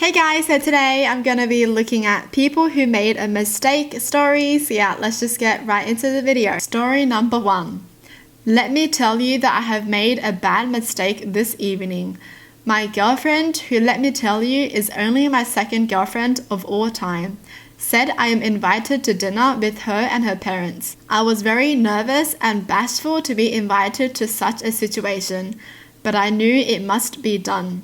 Hey guys, so today I'm going to be looking at people who made a mistake stories. Yeah, let's just get right into the video. Story number 1. Let me tell you that I have made a bad mistake this evening. My girlfriend, who let me tell you is only my second girlfriend of all time, said I am invited to dinner with her and her parents. I was very nervous and bashful to be invited to such a situation, but I knew it must be done.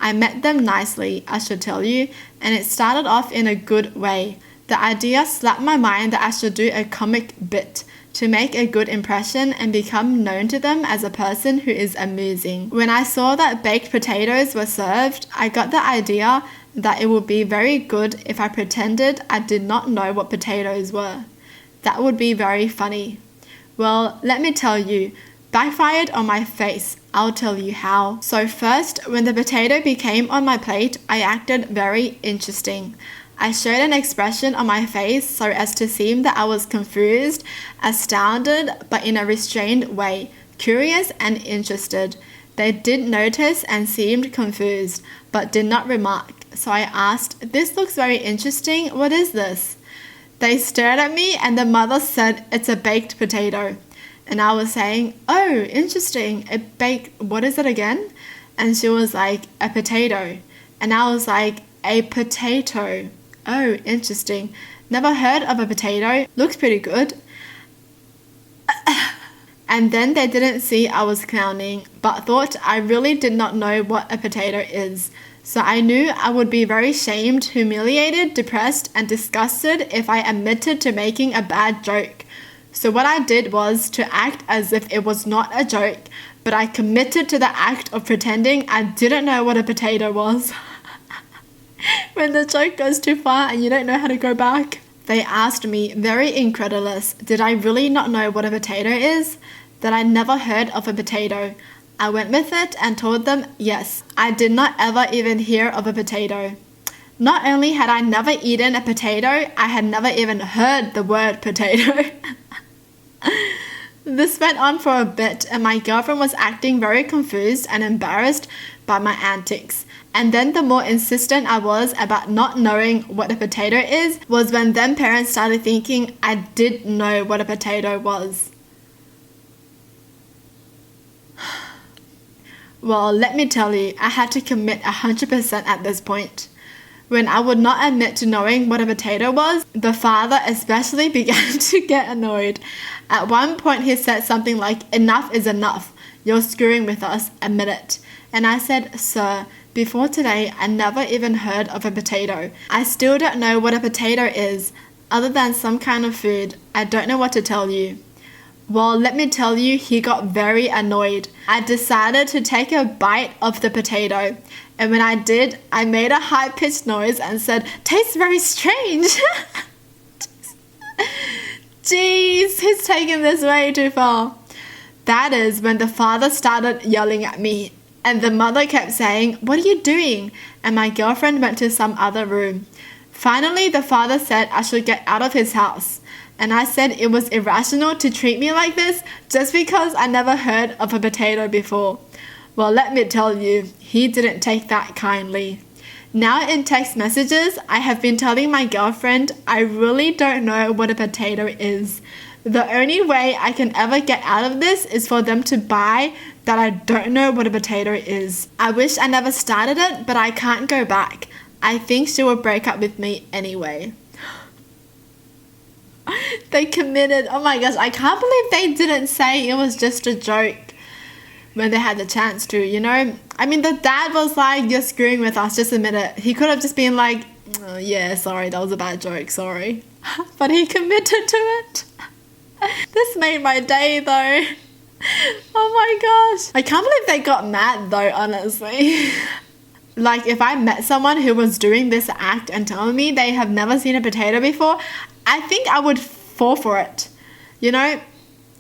I met them nicely, I should tell you, and it started off in a good way. The idea slapped my mind that I should do a comic bit to make a good impression and become known to them as a person who is amusing. When I saw that baked potatoes were served, I got the idea that it would be very good if I pretended I did not know what potatoes were. That would be very funny. Well, let me tell you, backfired on my face. I'll tell you how. So first, when the potato became on my plate, I acted very interesting. I showed an expression on my face so as to seem that I was confused, astounded, but in a restrained way, curious and interested. They did notice and seemed confused, but did not remark. So I asked, "This looks very interesting. What is this?" They stared at me and the mother said, "It's a baked potato." And I was saying, "Oh, interesting, a baked, what is it again?" And she was like, "A potato." And I was like, "A potato. Oh, interesting. Never heard of a potato. Looks pretty good." And then they didn't see I was clowning, but thought I really did not know what a potato is. So I knew I would be very shamed, humiliated, depressed, and disgusted if I admitted to making a bad joke. So what I did was to act as if it was not a joke, but I committed to the act of pretending I didn't know what a potato was. When the joke goes too far and you don't know how to go back. They asked me, very incredulous, did I really not know what a potato is? That I never heard of a potato. I went with it and told them, yes, I did not ever even hear of a potato. Not only had I never eaten a potato, I had never even heard the word potato. This went on for a bit and my girlfriend was acting very confused and embarrassed by my antics. And then the more insistent I was about not knowing what a potato is was when them parents started thinking I did know what a potato was. Well, let me tell you, I had to commit 100% at this point. When I would not admit to knowing what a potato was, the father especially began to get annoyed. At one point he said something like, "Enough is enough. You're screwing with us. Admit it." And I said, "Sir, before today I never even heard of a potato. I still don't know what a potato is. Other than some kind of food, I don't know what to tell you." Well, let me tell you, he got very annoyed. I decided to take a bite of the potato. And when I did, I made a high-pitched noise and said, "Tastes very strange." Jeez, he's taking this way too far. That is when the father started yelling at me. And the mother kept saying, "What are you doing?" And my girlfriend went to some other room. Finally, the father said I should get out of his house. And I said it was irrational to treat me like this just because I never heard of a potato before. Well, let me tell you, he didn't take that kindly. Now in text messages, I have been telling my girlfriend I really don't know what a potato is. The only way I can ever get out of this is for them to buy that I don't know what a potato is. I wish I never started it, but I can't go back. I think she will break up with me anyway. They committed. Oh my gosh, I can't believe they didn't say it was just a joke when they had the chance to, you know? I mean, the dad was like, "You're screwing with us, just admit it." He could have just been like, "Oh, yeah, sorry, that was a bad joke, sorry." But he committed to it. This made my day though. Oh my gosh. I can't believe they got mad though, honestly. Like, if I met someone who was doing this act and telling me they have never seen a potato before, I think I would fall for it, you know?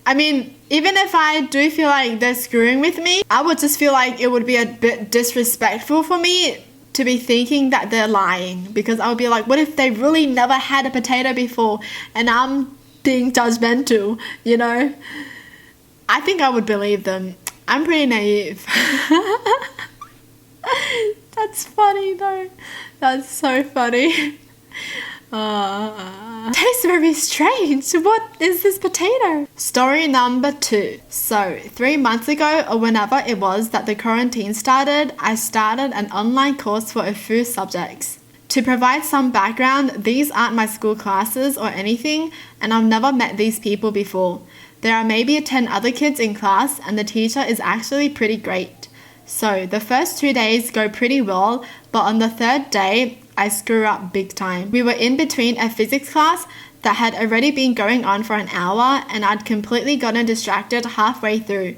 I mean, even if I do feel like they're screwing with me, I would just feel like it would be a bit disrespectful for me to be thinking that they're lying, because I would be like, what if they really never had a potato before and I'm being judgmental, you know? I think I would believe them. I'm pretty naive. That's funny though. That's so funny. Tastes very strange. What is this potato? Story number 2. So, 3 months ago, or whenever it was that the quarantine started, I started an online course for a few subjects. To provide some background, these aren't my school classes or anything, and I've never met these people before. There are maybe 10 other kids in class, and the teacher is actually pretty great. So, the first 2 days go pretty well, but on the 3rd day, I screw up big time. We were in between a physics class that had already been going on for an hour, and I'd completely gotten distracted halfway through.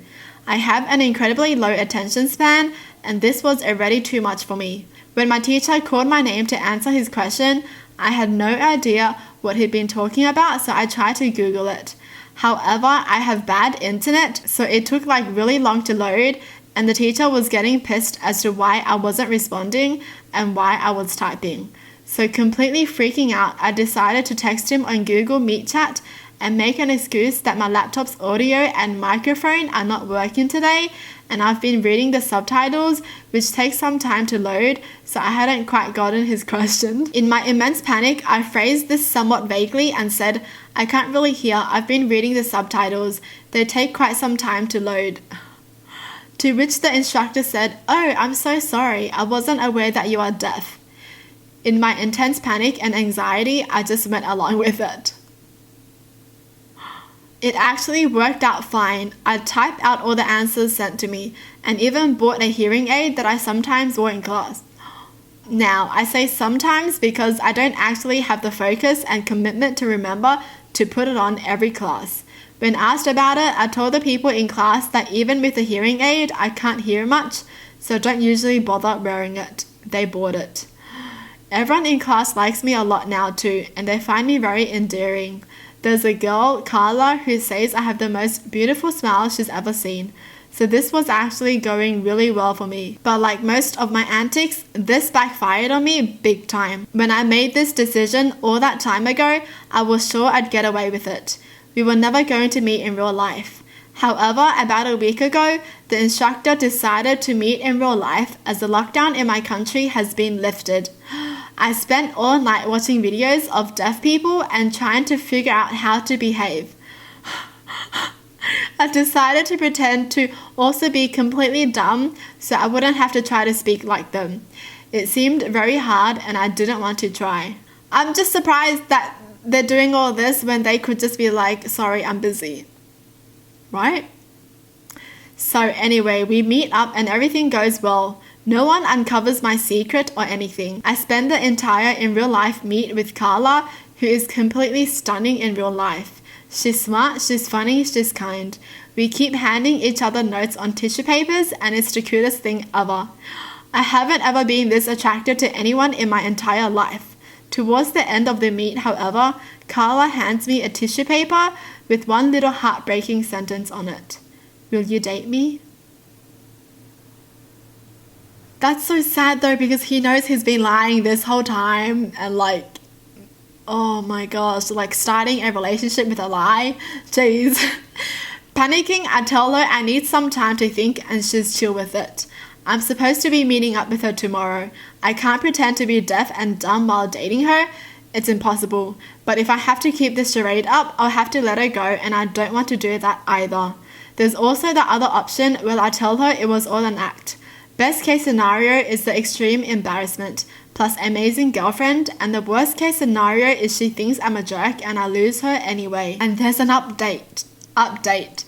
I have an incredibly low attention span, and this was already too much for me. When my teacher called my name to answer his question, I had no idea what he'd been talking about, so I tried to Google it. However, I have bad internet, so it took really long to load, and the teacher was getting pissed as to why I wasn't responding and why I was typing. So completely freaking out, I decided to text him on Google Meet Chat and make an excuse that my laptop's audio and microphone are not working today, and I've been reading the subtitles, which takes some time to load, so I hadn't quite gotten his question. In my immense panic, I phrased this somewhat vaguely and said, "I can't really hear, I've been reading the subtitles. They take quite some time to load." To which the instructor said, "Oh, I'm so sorry, I wasn't aware that you are deaf." In my intense panic and anxiety, I just went along with it. It actually worked out fine. I typed out all the answers sent to me, and even bought a hearing aid that I sometimes wore in class. Now, I say sometimes because I don't actually have the focus and commitment to remember to put it on every class. When asked about it, I told the people in class that even with a hearing aid, I can't hear much, so don't usually bother wearing it. They bought it. Everyone in class likes me a lot now too, and they find me very endearing. There's a girl, Carla, who says I have the most beautiful smile she's ever seen. So this was actually going really well for me. But like most of my antics, this backfired on me big time. When I made this decision all that time ago, I was sure I'd get away with it. We were never going to meet in real life. However, about a week ago, the instructor decided to meet in real life as the lockdown in my country has been lifted. I spent all night watching videos of deaf people and trying to figure out how to behave. I decided to pretend to also be completely dumb so I wouldn't have to try to speak like them. It seemed very hard and I didn't want to try. I'm just surprised that they're doing all this when they could just be like, "Sorry, I'm busy." Right? So anyway, we meet up and everything goes well. No one uncovers my secret or anything. I spend the entire in real life meet with Carla, who is completely stunning in real life. She's smart, she's funny, she's kind. We keep handing each other notes on tissue papers and it's the cutest thing ever. I haven't ever been this attracted to anyone in my entire life. Towards the end of the meet, however, Carla hands me a tissue paper with one little heartbreaking sentence on it. "Will you date me?" That's so sad though, because he knows he's been lying this whole time and oh my gosh, starting a relationship with a lie. Jeez. Panicking, I tell her I need some time to think and she's chill with it. I'm supposed to be meeting up with her tomorrow. I can't pretend to be deaf and dumb while dating her. It's impossible. But if I have to keep this charade up, I'll have to let her go, and I don't want to do that either. There's also the other option where I tell her it was all an act. Best case scenario is the extreme embarrassment, plus amazing girlfriend, and the worst case scenario is she thinks I'm a jerk and I lose her anyway. And there's an update.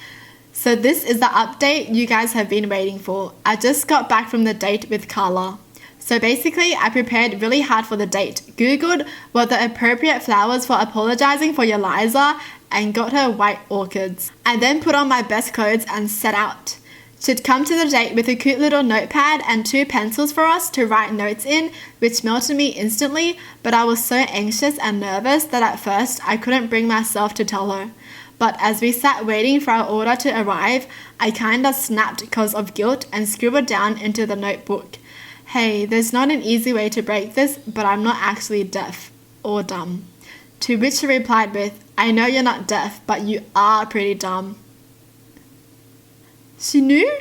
So this is the update you guys have been waiting for. I just got back from the date with Carla. So basically, I prepared really hard for the date, Googled what the appropriate flowers for apologizing for your lies are, and got her white orchids. I then put on my best clothes and set out. She'd come to the date with a cute little notepad and 2 pencils for us to write notes in, which melted me instantly, but I was so anxious and nervous that at first I couldn't bring myself to tell her. But as we sat waiting for our order to arrive, I kinda snapped because of guilt and scribbled down into the notebook, "Hey, there's not an easy way to break this, but I'm not actually deaf or dumb." To which she replied with, "I know you're not deaf, but you are pretty dumb." She knew?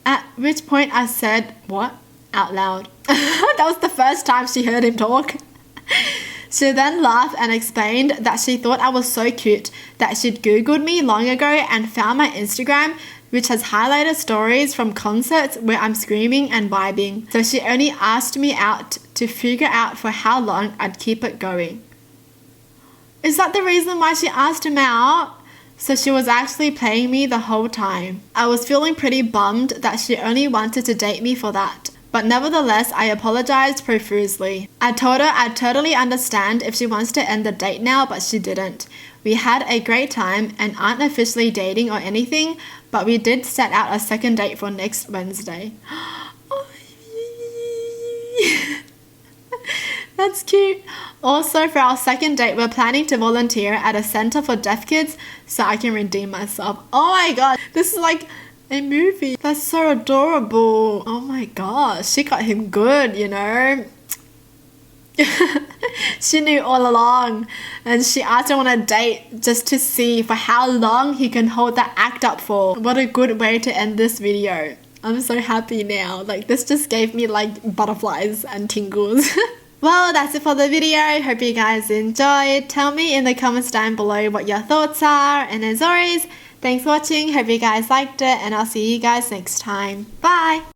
At which point I said, "What?" out loud. That was the first time she heard him talk. She then laughed and explained that she thought I was so cute that she'd Googled me long ago and found my Instagram, which has highlighted stories from concerts where I'm screaming and vibing. So she only asked me out to figure out for how long I'd keep it going. Is that the reason why she asked him out? So she was actually playing me the whole time. I was feeling pretty bummed that she only wanted to date me for that. But nevertheless, I apologized profusely. I told her I'd totally understand if she wants to end the date now, but she didn't. We had a great time and aren't officially dating or anything, but we did set out a second date for next Wednesday. That's cute. Also, for our second date, we're planning to volunteer at a center for deaf kids so I can redeem myself. Oh my god, this is like a movie. That's so adorable. Oh my gosh, she got him good, you know. She knew all along, and she asked him on a date just to see for how long he can hold that act up for. What a good way to end this video. I'm so happy now. Like, this just gave me like butterflies and tingles. Well, that's it for the video. Hope you guys enjoyed. Tell me in the comments down below what your thoughts are. And as always, thanks for watching. Hope you guys liked it. And I'll see you guys next time. Bye!